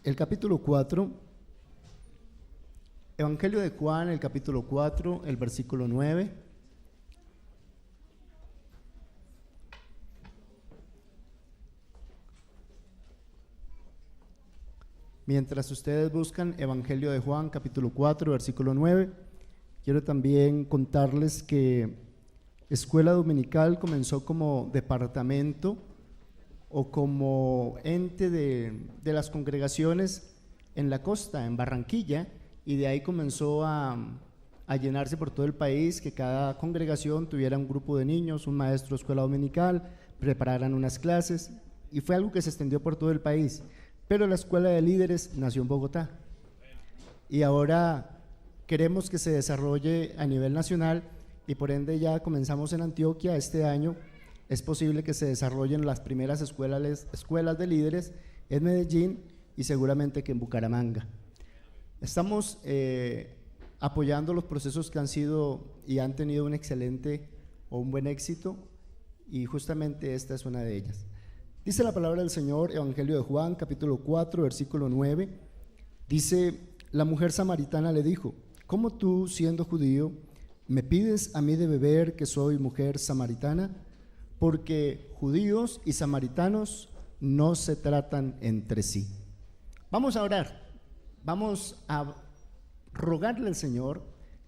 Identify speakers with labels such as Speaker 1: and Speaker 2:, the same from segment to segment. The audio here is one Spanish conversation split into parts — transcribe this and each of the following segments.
Speaker 1: El capítulo 4, Evangelio de Juan, el capítulo 4, el versículo 9. Mientras ustedes buscan Evangelio de Juan, capítulo 4, versículo 9, quiero también contarles que Escuela Dominical comenzó como departamento o como ente de las congregaciones en la costa, en Barranquilla, y de ahí comenzó a llenarse por todo el país, que cada congregación tuviera un grupo de niños, un maestro de escuela dominical, prepararan unas clases, y fue algo que se extendió por todo el país. Pero la Escuela de Líderes nació en Bogotá, y ahora queremos que se desarrolle a nivel nacional, y por ende ya comenzamos en Antioquia este año. Es posible que se desarrollen las primeras escuelas de líderes en Medellín y seguramente que en Bucaramanga. Estamos apoyando los procesos que han sido y han tenido un excelente o un buen éxito, y justamente esta es una de ellas. Dice la palabra del Señor, Evangelio de Juan, capítulo 4, versículo 9, dice: la mujer samaritana le dijo: ¿cómo tú, siendo judío, me pides a mí de beber, que soy mujer samaritana? Porque judíos y samaritanos no se tratan entre sí. Vamos a orar, vamos a rogarle al Señor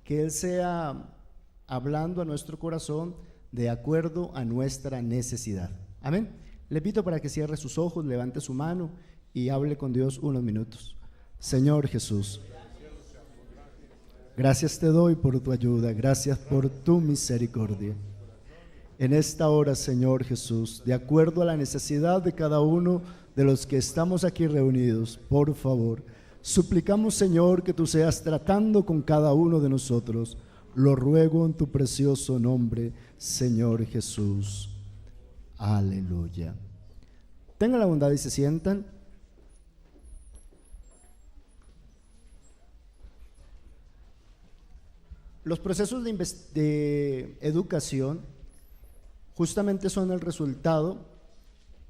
Speaker 1: que Él sea hablando a nuestro corazón de acuerdo a nuestra necesidad. Amén. Le invito para que cierre sus ojos, levante su mano y hable con Dios unos minutos. Señor Jesús, gracias te doy por tu ayuda, gracias por tu misericordia. En esta hora, Señor Jesús, de acuerdo a la necesidad de cada uno de los que estamos aquí reunidos, por favor, suplicamos, Señor, que tú seas tratando con cada uno de nosotros. Lo ruego en tu precioso nombre, Señor Jesús. Aleluya. Tengan la bondad y se sientan. Los procesos de educación justamente son el resultado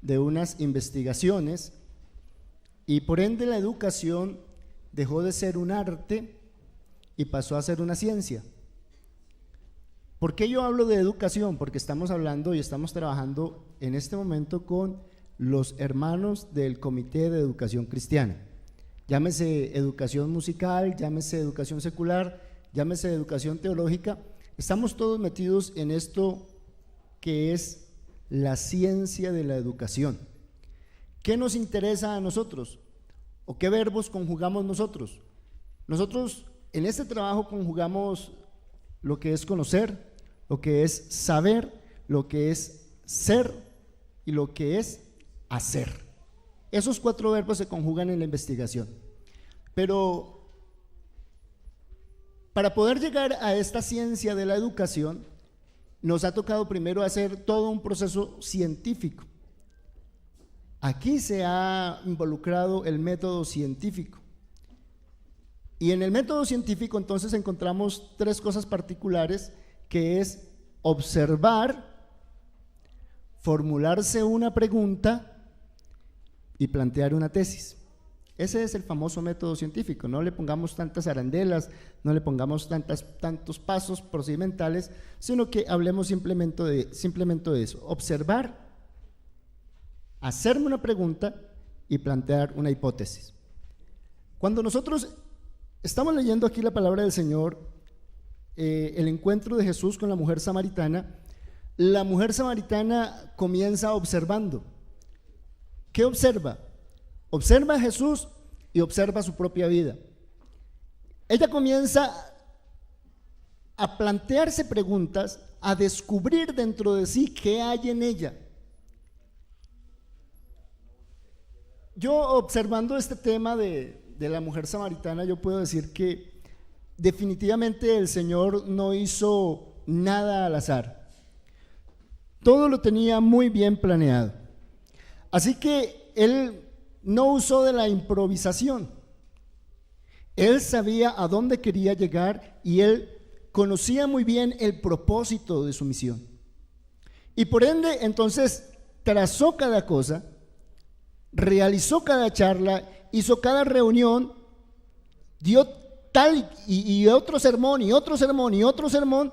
Speaker 1: de unas investigaciones, y por ende la educación dejó de ser un arte y pasó a ser una ciencia. ¿Por qué yo hablo de educación? Porque estamos hablando y estamos trabajando en este momento con los hermanos del Comité de Educación Cristiana. Llámese educación musical, llámese educación secular, llámese educación teológica. Estamos todos metidos en esto que es la ciencia de la educación. ¿Qué nos interesa a nosotros? ¿O qué verbos conjugamos nosotros? Nosotros en este trabajo conjugamos lo que es conocer, lo que es saber, lo que es ser y lo que es hacer. Esos 4 verbos se conjugan en la investigación. Pero para poder llegar a esta ciencia de la educación, nos ha tocado primero hacer todo un proceso científico. Aquí se ha involucrado el método científico. Y en el método científico entonces encontramos 3 cosas particulares, que es observar, formularse una pregunta y plantear una tesis. Ese es el famoso método científico. No le pongamos tantas arandelas, no le pongamos tantos pasos procedimentales, sino que hablemos simplemente de eso: observar, hacerme una pregunta y plantear una hipótesis. Cuando nosotros estamos leyendo aquí la palabra del Señor, el encuentro de Jesús con la mujer samaritana, la mujer samaritana comienza observando. ¿Qué observa? Observa a Jesús y observa su propia vida. Ella comienza a plantearse preguntas, a descubrir dentro de sí qué hay en ella. Yo, observando este tema de la mujer samaritana, yo puedo decir que definitivamente el Señor no hizo nada al azar. Todo lo tenía muy bien planeado. Así que Él no usó de la improvisación. Él sabía a dónde quería llegar y Él conocía muy bien el propósito de su misión. Y por ende, entonces, trazó cada cosa, realizó cada charla hizo cada reunión, dio tal y otro sermón y otro sermón y otro sermón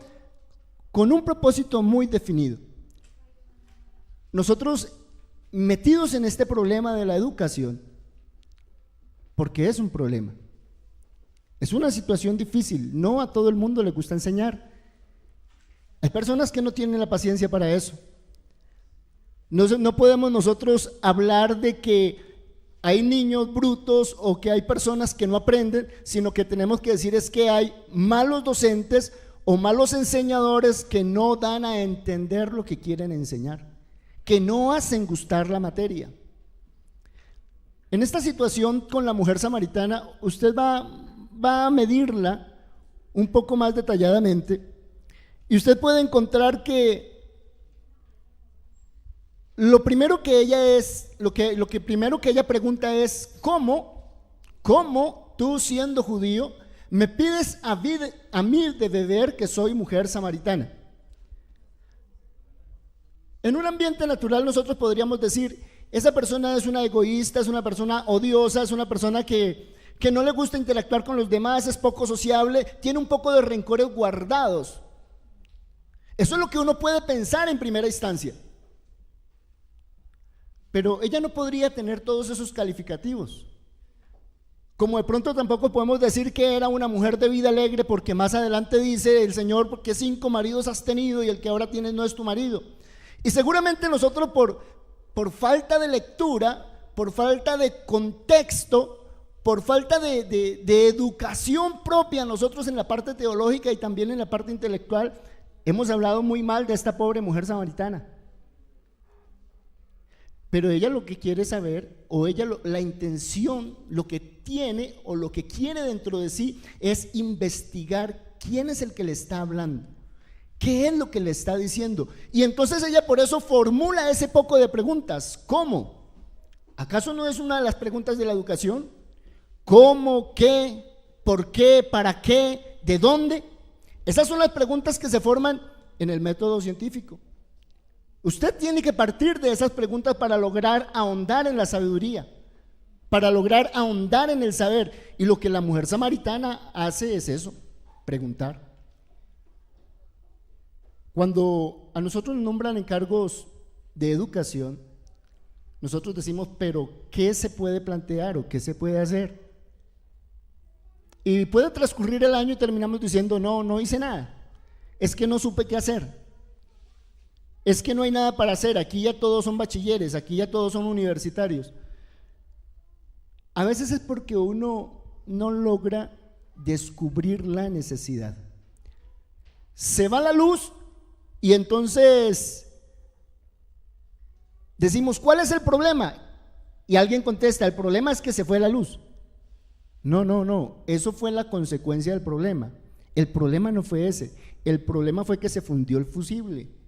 Speaker 1: con un propósito muy definido. Nosotros metidos en este problema de la educación, porque es un problema, es una situación difícil, no a todo el mundo le gusta enseñar. Hay personas que no tienen la paciencia para eso. No podemos nosotros hablar de que hay niños brutos o que hay personas que no aprenden, sino que tenemos que decir es que hay malos docentes o malos enseñadores que no dan a entender lo que quieren enseñar, que no hacen gustar la materia. En esta situación con la mujer samaritana, usted va a medirla un poco más detalladamente y usted puede encontrar que lo primero que ella pregunta es ¿cómo tú siendo judío me pides a mí de beber que soy mujer samaritana? En un ambiente natural nosotros podríamos decir, esa persona es una egoísta, es una persona odiosa, es una persona que no le gusta interactuar con los demás, es poco sociable, tiene un poco de rencores guardados. Eso es lo que uno puede pensar en primera instancia. Pero ella no podría tener todos esos calificativos. Como de pronto tampoco podemos decir que era una mujer de vida alegre, porque más adelante dice el Señor, porque 5 maridos has tenido y el que ahora tienes no es tu marido. Y seguramente nosotros por falta de lectura, por falta de contexto, por falta de educación propia nosotros en la parte teológica y también en la parte intelectual, hemos hablado muy mal de esta pobre mujer samaritana. Pero ella lo que quiere saber, o ella la intención, lo que tiene o lo que quiere dentro de sí es investigar quién es el que le está hablando, qué es lo que le está diciendo. Y entonces ella por eso formula ese poco de preguntas. ¿Cómo? ¿Acaso no es una de las preguntas de la educación? ¿Cómo? ¿Qué? ¿Por qué? ¿Para qué? ¿De dónde? Esas son las preguntas que se forman en el método científico. Usted tiene que partir de esas preguntas para lograr ahondar en la sabiduría, para lograr ahondar en el saber. Y lo que la mujer samaritana hace es eso, preguntar. Cuando a nosotros nos nombran encargos de educación, nosotros decimos, pero ¿qué se puede plantear o qué se puede hacer? Y puede transcurrir el año y terminamos diciendo, no hice nada, es que no supe qué hacer. Es que no hay nada para hacer, aquí ya todos son bachilleres, aquí ya todos son universitarios. A veces es porque uno no logra descubrir la necesidad. Se va la luz y entonces decimos, ¿cuál es el problema? Y alguien contesta, el problema es que se fue la luz. No, eso fue la consecuencia del problema. El problema no fue ese, el problema fue que se fundió el fusible.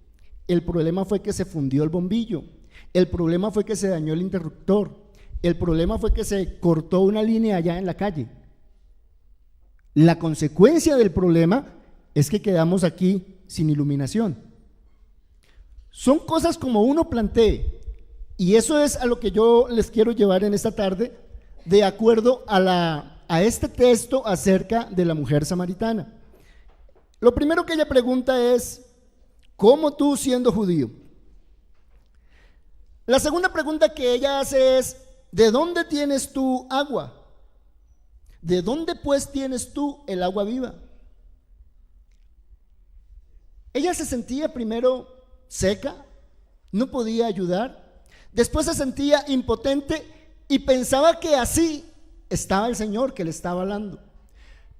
Speaker 1: El problema fue que se fundió el bombillo, el problema fue que se dañó el interruptor, el problema fue que se cortó una línea allá en la calle. La consecuencia del problema es que quedamos aquí sin iluminación. Son cosas como uno plantee, y eso es a lo que yo les quiero llevar en esta tarde, de acuerdo a este texto acerca de la mujer samaritana. Lo primero que ella pregunta es, ¿cómo tú siendo judío? La segunda pregunta que ella hace es, ¿de dónde tienes tú agua? ¿De dónde pues tienes tú el agua viva? Ella se sentía primero seca, no podía ayudar, después se sentía impotente y pensaba que así estaba el Señor que le estaba hablando.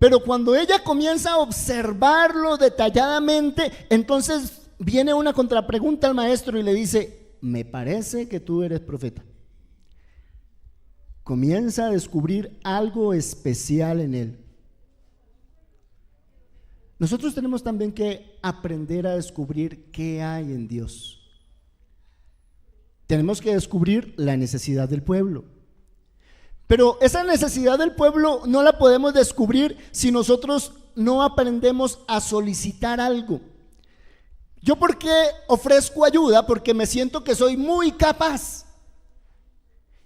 Speaker 1: Pero cuando ella comienza a observarlo detalladamente, entonces viene una contrapregunta al maestro y le dice, me parece que tú eres profeta. Comienza a descubrir algo especial en él. Nosotros tenemos también que aprender a descubrir qué hay en Dios. Tenemos que descubrir la necesidad del pueblo. Pero esa necesidad del pueblo no la podemos descubrir si nosotros no aprendemos a solicitar algo. ¿Yo por qué ofrezco ayuda? Porque me siento que soy muy capaz.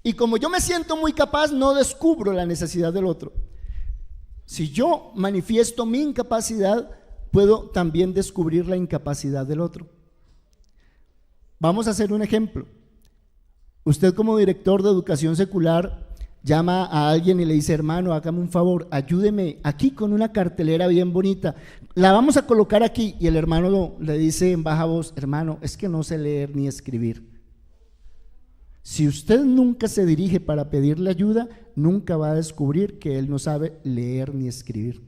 Speaker 1: Y como yo me siento muy capaz, no descubro la necesidad del otro. Si yo manifiesto mi incapacidad, puedo también descubrir la incapacidad del otro. Vamos a hacer un ejemplo. Usted, como director de educación secular, llama a alguien y le dice: hermano, hágame un favor, ayúdeme aquí con una cartelera bien bonita, la vamos a colocar aquí. Y el hermano le dice en baja voz: hermano, es que no sé leer ni escribir. Si usted nunca se dirige para pedirle ayuda, nunca va a descubrir que él no sabe leer ni escribir.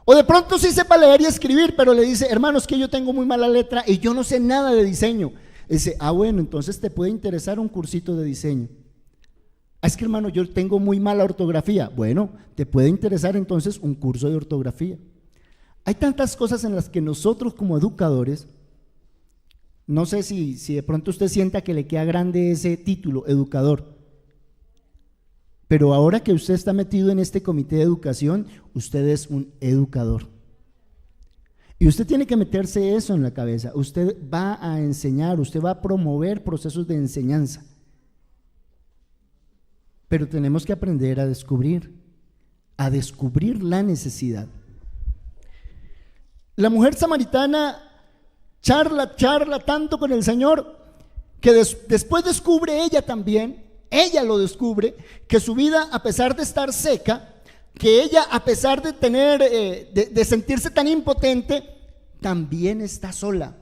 Speaker 1: O de pronto sí sepa leer y escribir, pero le dice: hermano, es que yo tengo muy mala letra y yo no sé nada de diseño. Dice: bueno, entonces te puede interesar un cursito de diseño. Es que, hermano, yo tengo muy mala ortografía. Bueno, te puede interesar entonces un curso de ortografía. Hay tantas cosas en las que nosotros, como educadores, no sé si de pronto usted sienta que le queda grande ese título, educador, pero ahora que usted está metido en este comité de educación, usted es un educador. Y usted tiene que meterse eso en la cabeza. Usted va a enseñar, usted va a promover procesos de enseñanza. Pero tenemos que aprender a descubrir la necesidad. La mujer samaritana charla tanto con el Señor que después descubre ella también, ella lo descubre, que su vida, a pesar de estar seca, que ella, a pesar de tener, de sentirse tan impotente, también está sola.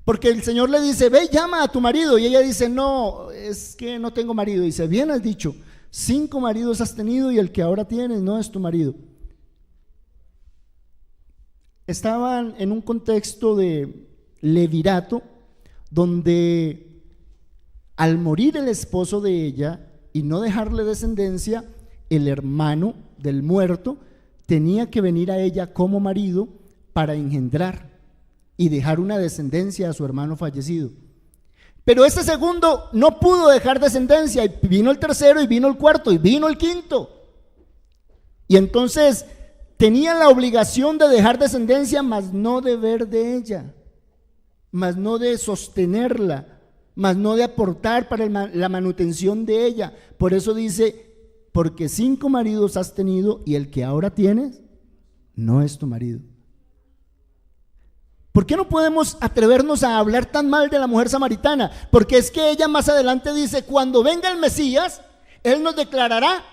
Speaker 1: Porque el Señor le dice: ve, llama a tu marido. Y ella dice: no, es que no tengo marido. Y dice: bien has dicho, 5 maridos has tenido y el que ahora tienes no es tu marido. Estaban en un contexto de levirato, donde al morir el esposo de ella y no dejarle descendencia, el hermano del muerto tenía que venir a ella como marido para engendrar y dejar una descendencia a su hermano fallecido. Pero ese segundo no pudo dejar descendencia, y vino el tercero, y vino el cuarto, y vino el quinto. Y entonces tenía la obligación de dejar descendencia, mas no de ver de ella, mas no de sostenerla, mas no de aportar para la manutención de ella. Por eso dice: porque 5 maridos has tenido y el que ahora tienes no es tu marido. ¿Por qué no podemos atrevernos a hablar tan mal de la mujer samaritana? Porque es que ella más adelante dice: cuando venga el Mesías, Él nos declarará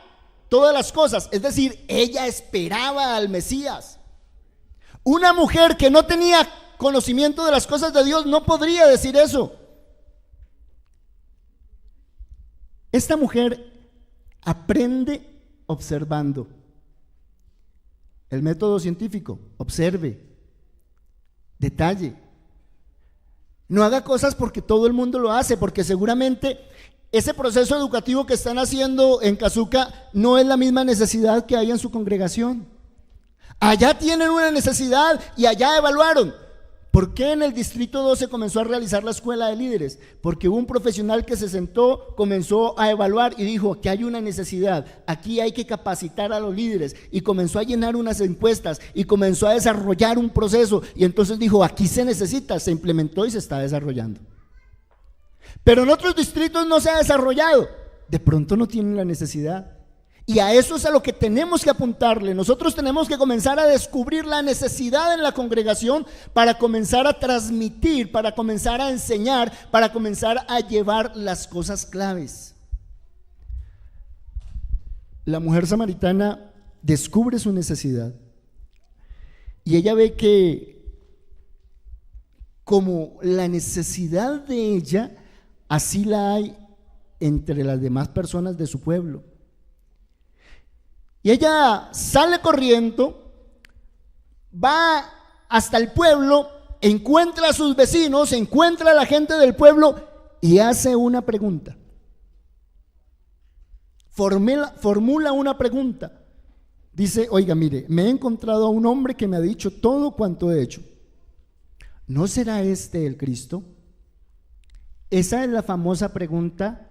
Speaker 1: todas las cosas. Es decir, ella esperaba al Mesías. Una mujer que no tenía conocimiento de las cosas de Dios no podría decir eso. Esta mujer aprende observando. El método científico: observe, detalle. No haga cosas porque todo el mundo lo hace, porque seguramente ese proceso educativo que están haciendo en Cazuca no es la misma necesidad que hay en su congregación. Allá tienen una necesidad y allá evaluaron. ¿Por qué en el distrito 12 comenzó a realizar la escuela de líderes? Porque hubo un profesional que se sentó, comenzó a evaluar y dijo: que hay una necesidad, aquí hay que capacitar a los líderes, y comenzó a llenar unas encuestas y comenzó a desarrollar un proceso, y entonces dijo: aquí se necesita, se implementó y se está desarrollando. Pero en otros distritos no se ha desarrollado, de pronto no tienen la necesidad. Y a eso es a lo que tenemos que apuntarle. Nosotros tenemos que comenzar a descubrir la necesidad en la congregación para comenzar a transmitir, para comenzar a enseñar, para comenzar a llevar las cosas claves. La mujer samaritana descubre su necesidad y ella ve que como la necesidad de ella, así la hay entre las demás personas de su pueblo. Y ella sale corriendo, va hasta el pueblo, encuentra a sus vecinos, encuentra a la gente del pueblo y hace una pregunta. Formula una pregunta. Dice: oiga, mire, me he encontrado a un hombre que me ha dicho todo cuanto he hecho. ¿No será este el Cristo? Esa es la famosa pregunta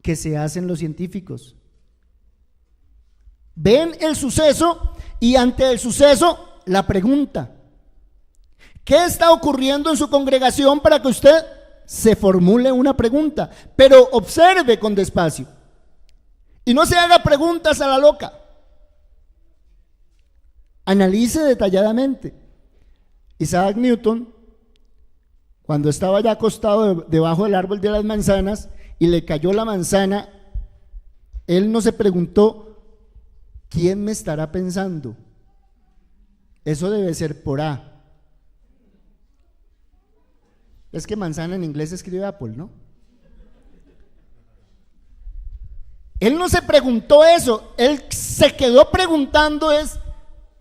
Speaker 1: que se hacen los científicos. Ven el suceso y ante el suceso la pregunta: ¿qué está ocurriendo en su congregación para que usted se formule una pregunta, pero observe con despacio y no se haga preguntas a la loca. Analice detalladamente. Isaac Newton, cuando estaba ya acostado debajo del árbol de las manzanas y le cayó la manzana, él no se preguntó: ¿quién me estará pensando? Eso debe ser por A. Es que manzana en inglés se escribe apple, ¿no? Él no se preguntó eso, él se quedó preguntando es: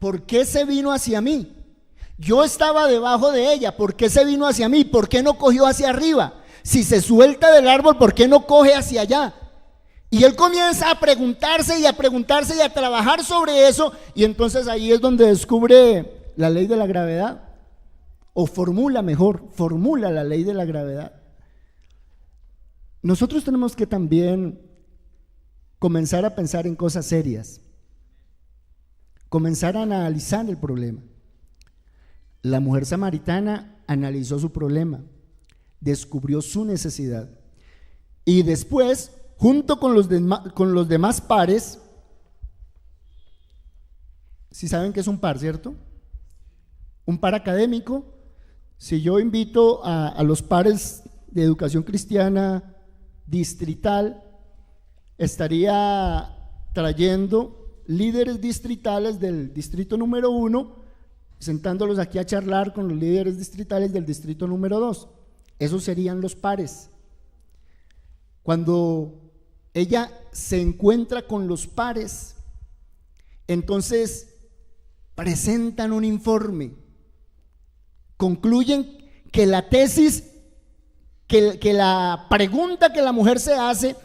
Speaker 1: ¿por qué se vino hacia mí? Yo estaba debajo de ella, ¿por qué se vino hacia mí? ¿Por qué no cogió hacia arriba? Si se suelta del árbol, ¿por qué no coge hacia allá? Y él comienza a preguntarse y a preguntarse y a trabajar sobre eso, y entonces ahí es donde descubre la ley de la gravedad, o formula la ley de la gravedad. Nosotros tenemos que también comenzar a pensar en cosas serias, comenzar a analizar el problema. La mujer samaritana analizó su problema, descubrió su necesidad y después, junto con los demás pares, si saben qué es un par, ¿cierto? Un par académico. Si yo invito a los pares de educación cristiana distrital, estaría trayendo líderes distritales del distrito número 1, sentándolos aquí a charlar con los líderes distritales del distrito número 2. Esos serían los pares. Cuando ella se encuentra con los pares, entonces presentan un informe, concluyen que la tesis, que la pregunta que la mujer se hace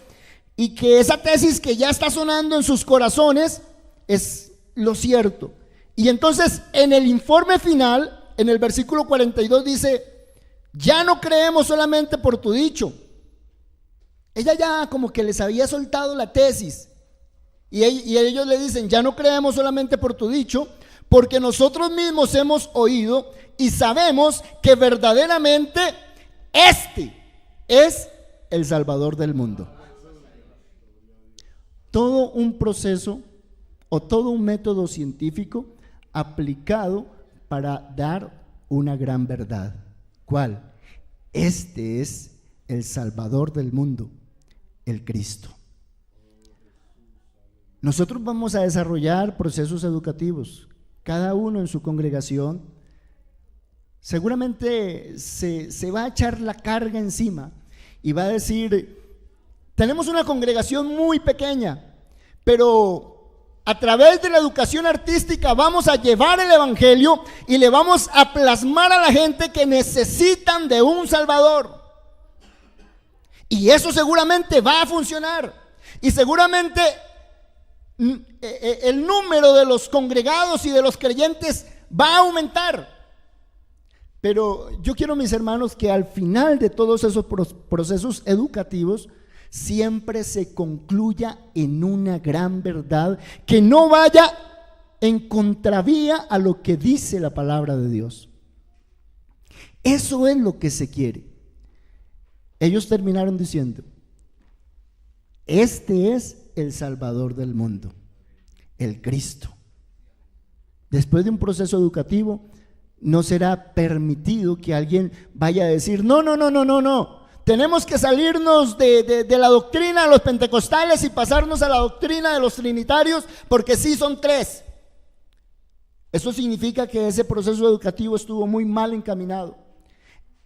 Speaker 1: y que esa tesis que ya está sonando en sus corazones es lo cierto. Y entonces en el informe final, en el versículo 42 dice: ya no creemos solamente por tu dicho. Ella ya como que les había soltado la tesis y ellos le dicen: ya no creemos solamente por tu dicho, porque nosotros mismos hemos oído y sabemos que verdaderamente este es el Salvador del mundo. Todo un proceso o todo un método científico aplicado para dar una gran verdad. ¿Cuál? Este es el Salvador del mundo, el Cristo. Nosotros vamos a desarrollar procesos educativos, cada uno en su congregación. Seguramente se va a echar la carga encima y va a decir: tenemos una congregación muy pequeña, pero a través de la educación artística vamos a llevar el evangelio y le vamos a plasmar a la gente que necesitan de un Salvador. Y eso seguramente va a funcionar. Y seguramente el número de los congregados y de los creyentes va a aumentar. Pero yo quiero, mis hermanos, que al final de todos esos procesos educativos siempre se concluya en una gran verdad que no vaya en contravía a lo que dice la palabra de Dios. Eso es lo que se quiere. Ellos terminaron diciendo: este es el Salvador del mundo, el Cristo. Después de un proceso educativo, no será permitido que alguien vaya a decir: no, tenemos que salirnos de la doctrina de los pentecostales y pasarnos a la doctrina de los trinitarios, porque sí son tres. Eso significa que ese proceso educativo estuvo muy mal encaminado.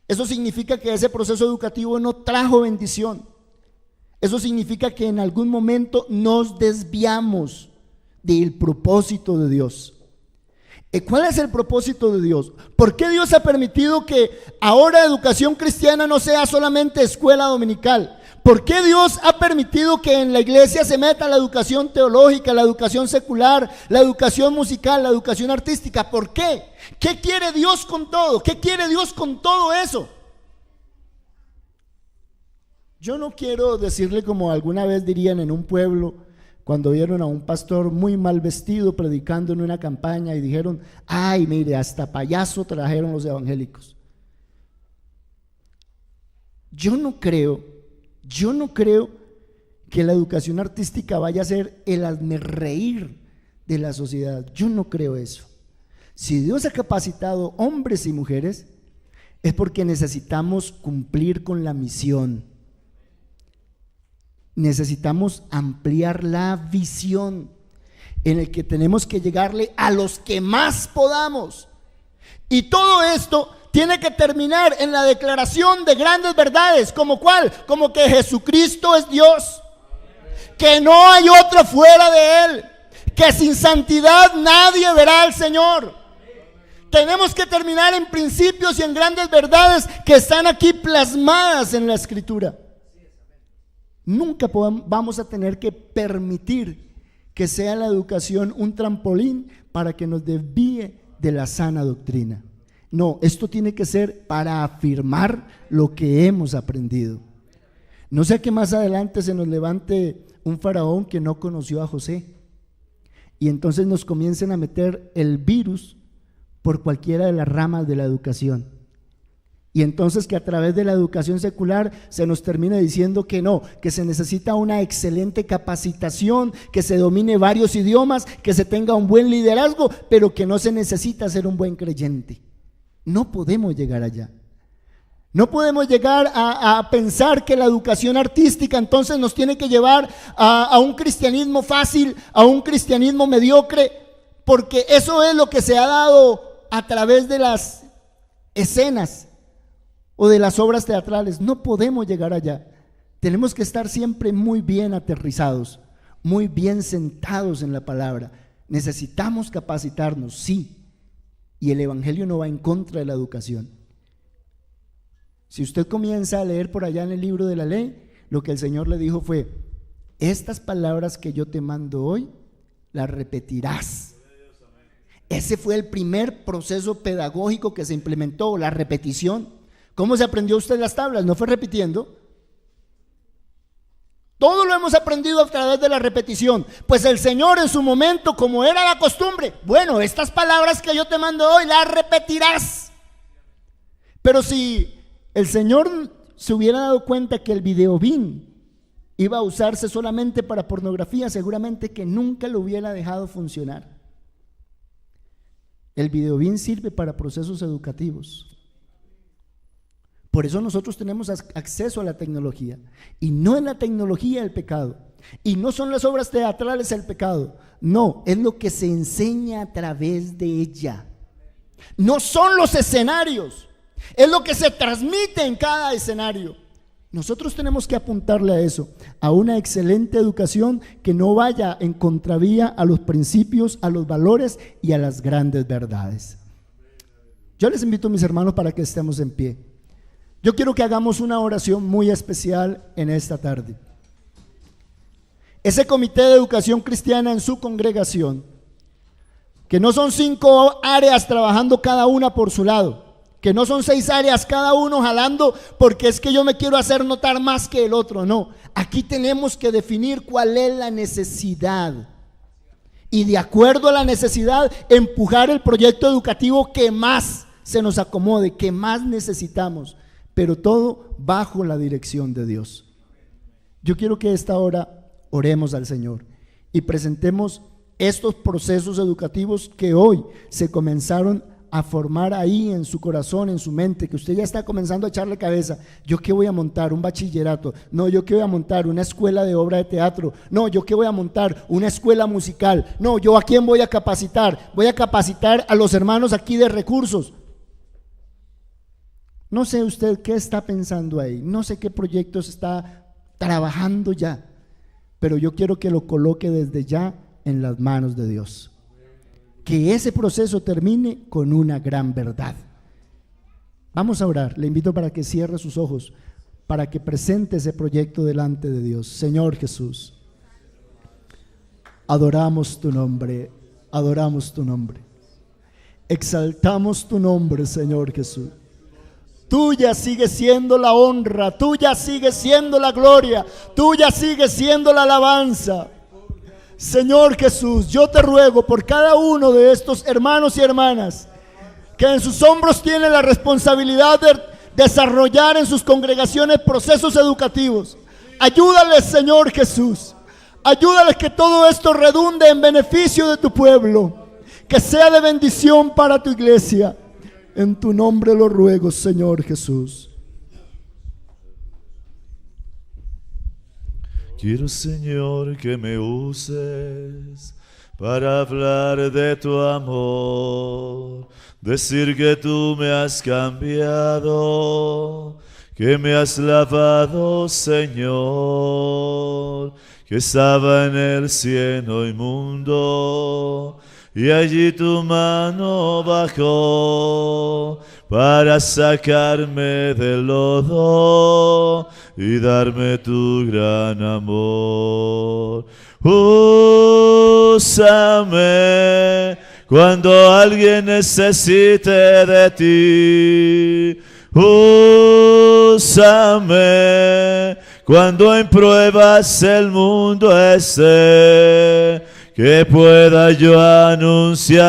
Speaker 1: Eso significa que ese proceso educativo no trajo bendición. Eso significa que en algún momento nos desviamos del propósito de Dios. ¿Cuál es el propósito de Dios? ¿Por qué Dios ha permitido que ahora educación cristiana no sea solamente escuela dominical? ¿Por qué Dios ha permitido que en la iglesia se meta la educación teológica, la educación secular, la educación musical, la educación artística? ¿Por qué? ¿Qué quiere Dios con todo? ¿Qué quiere Dios con todo eso? Yo no quiero decirle como alguna vez dirían en un pueblo, cuando vieron a un pastor muy mal vestido predicando en una campaña y dijeron: ay, mire, hasta payaso trajeron los evangélicos. Yo no creo que la educación artística vaya a ser el hazmerreír de la sociedad. Yo no creo eso. Si Dios ha capacitado hombres y mujeres, es porque necesitamos cumplir con la misión. Necesitamos ampliar la visión en el que tenemos que llegarle a los que más podamos. Y todo esto tiene que terminar en la declaración de grandes verdades. ¿Como cuál? Como que Jesucristo es Dios, que no hay otro fuera de Él, que sin santidad nadie verá al Señor. Tenemos que terminar en principios y en grandes verdades que están aquí plasmadas en la Escritura. Nunca vamos a tener que permitir que sea la educación un trampolín para que nos desvíe de la sana doctrina. No, esto tiene que ser para afirmar lo que hemos aprendido. No sea que más adelante se nos levante un faraón que no conoció a José y entonces nos comiencen a meter el virus por cualquiera de las ramas de la educación. Y entonces que a través de la educación secular se nos termine diciendo que no, que se necesita una excelente capacitación, que se domine varios idiomas, que se tenga un buen liderazgo, pero que no se necesita ser un buen creyente. No podemos llegar allá. No podemos llegar a pensar que la educación artística entonces nos tiene que llevar a un cristianismo fácil, a un cristianismo mediocre, porque eso es lo que se ha dado a través de las escenas o de las obras teatrales. No podemos llegar allá. Tenemos que estar siempre muy bien aterrizados, muy bien sentados en la palabra. Necesitamos capacitarnos, sí, y el evangelio no va en contra de la educación. Si usted comienza a leer por allá en el libro de la ley, lo que el Señor le dijo fue: estas palabras que yo te mando hoy, las repetirás. Ese fue el primer proceso pedagógico que se implementó, la repetición. ¿Cómo se aprendió usted las tablas? No fue repitiendo. Todo lo hemos aprendido a través de la repetición. Pues el Señor en su momento, como era la costumbre, bueno, estas palabras que yo te mando hoy las repetirás. Pero si el Señor se hubiera dado cuenta que el videobin iba a usarse solamente para pornografía, seguramente que nunca lo hubiera dejado funcionar. El videobin sirve para procesos educativos. Por eso nosotros tenemos acceso a la tecnología. Y no es la tecnología el pecado. Y no son las obras teatrales el pecado. No, es lo que se enseña a través de ella. No son los escenarios. Es lo que se transmite en cada escenario. Nosotros tenemos que apuntarle a eso, a una excelente educación que no vaya en contravía a los principios, a los valores y a las grandes verdades. Yo les invito, mis hermanos, para que estemos en pie. Yo quiero que hagamos una oración muy especial en esta tarde. Ese comité de educación cristiana en su congregación, que no son 5 áreas trabajando cada una por su lado, que no son 6 áreas cada uno jalando porque es que yo me quiero hacer notar más que el otro. No, aquí tenemos que definir cuál es la necesidad y de acuerdo a la necesidad empujar el proyecto educativo que más se nos acomode, que más necesitamos, pero todo bajo la dirección de Dios. Yo quiero que esta hora oremos al Señor y presentemos estos procesos educativos que hoy se comenzaron a formar ahí en su corazón, en su mente, que usted ya está comenzando a echarle cabeza. ¿Yo qué voy a montar? ¿Un bachillerato? No, ¿yo qué voy a montar? ¿Una escuela de obra de teatro? No, ¿yo qué voy a montar? ¿Una escuela musical? No, ¿yo a quién voy a capacitar? Voy a capacitar a los hermanos aquí de recursos. No sé usted qué está pensando ahí, no sé qué proyectos está trabajando ya, pero yo quiero que lo coloque desde ya en las manos de Dios. Que ese proceso termine con una gran verdad. Vamos a orar. Le invito para que cierre sus ojos, para que presente ese proyecto delante de Dios. Señor Jesús, adoramos tu nombre, exaltamos tu nombre, Señor Jesús. Tuya sigue siendo la honra, tuya sigue siendo la gloria, tuya sigue siendo la alabanza. Señor Jesús, yo te ruego por cada uno de estos hermanos y hermanas que en sus hombros tiene la responsabilidad de desarrollar en sus congregaciones procesos educativos. Ayúdales, Señor Jesús. Ayúdales que todo esto redunde en beneficio de tu pueblo, que sea de bendición para tu iglesia. En tu nombre lo ruego, Señor Jesús.
Speaker 2: Quiero, Señor, que me uses para hablar de tu amor, decir que tú me has cambiado, que me has lavado, Señor, que estaba en el cielo inmundo y allí tu mano bajó para sacarme del lodo y darme tu gran amor. Úsame cuando alguien necesite de ti. Úsame cuando en pruebas el mundo esté, que pueda yo anunciar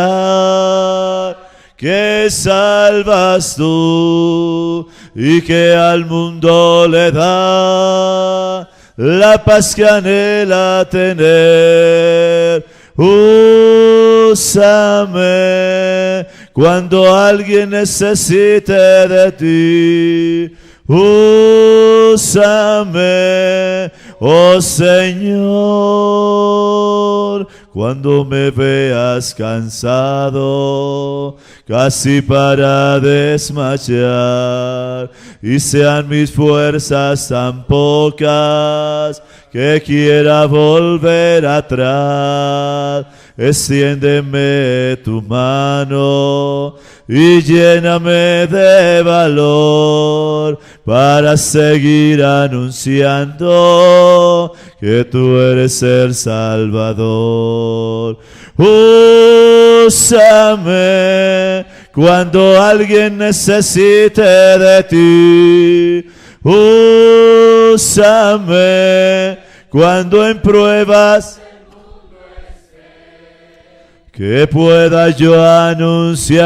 Speaker 2: que salvas tú y que al mundo le da la paz que anhela tener. Úsame cuando alguien necesite de ti. Úsame, oh Señor, cuando me veas cansado, casi para desmayar, y sean mis fuerzas tan pocas que quiera volver atrás. Extiéndeme tu mano y lléname de valor para seguir anunciando que tú eres el Salvador. Úsame cuando alguien necesite de ti. Úsame cuando en pruebas que pueda yo anunciar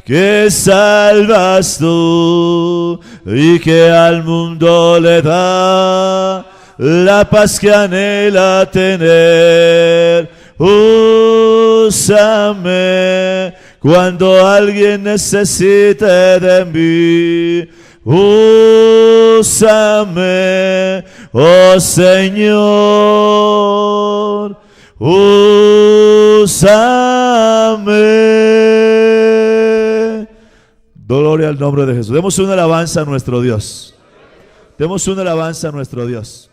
Speaker 2: que salvas tú y que al mundo le da la paz que anhela tener. Úsame cuando alguien necesite de mí. Úsame, oh Señor. Úsame. Gloria al nombre de Jesús. Demos una alabanza a nuestro Dios. Demos una alabanza a nuestro Dios.